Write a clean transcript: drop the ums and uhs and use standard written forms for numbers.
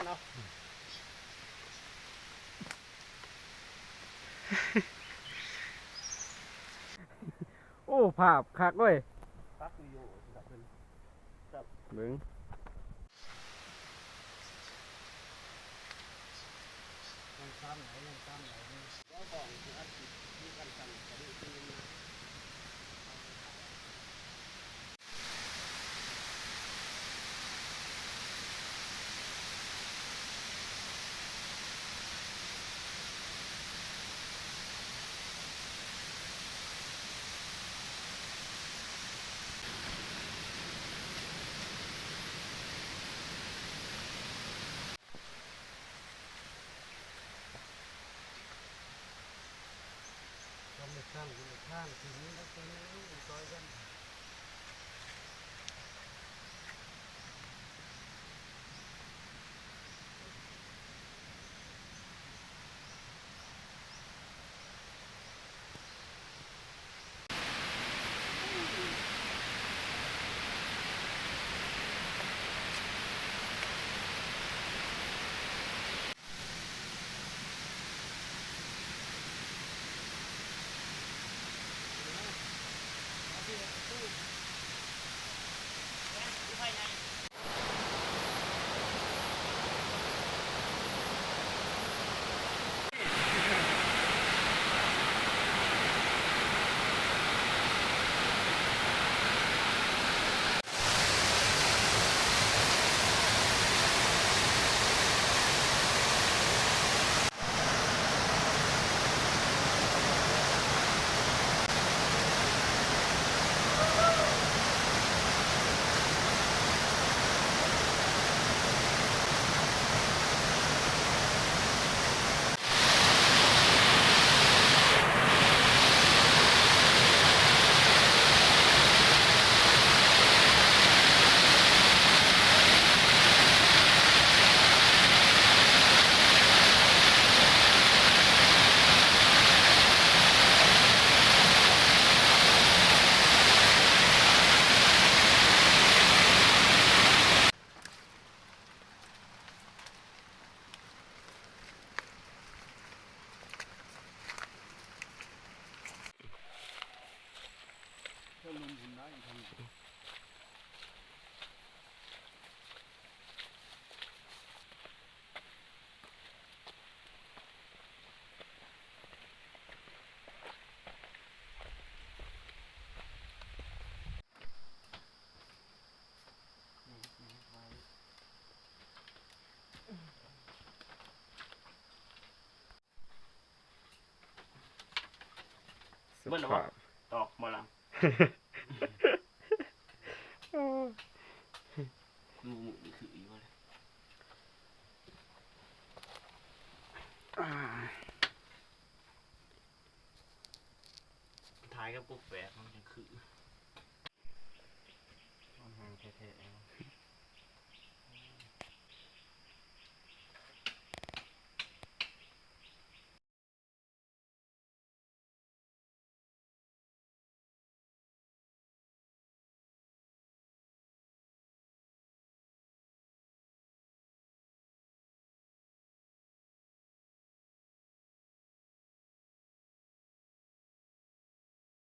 เนาะโอ้ภาพคักเว้ย พักอยู่กับเพิ่น เบิ่ง ยังซ้ำไหนแล้วบอกคืออัดติดมีกันสั่งกระดูกที่นี่ก็ไม่ข้างทีนี้แล้วก็ไม่รู้ซอยกันก็ลงหุ่นได้ทำสภาพ ตอกมาลังงูนี่คืออีกว่าเลยท้ายกับกุ๊กแฝดมันจะคือมันแห้งแท้ๆ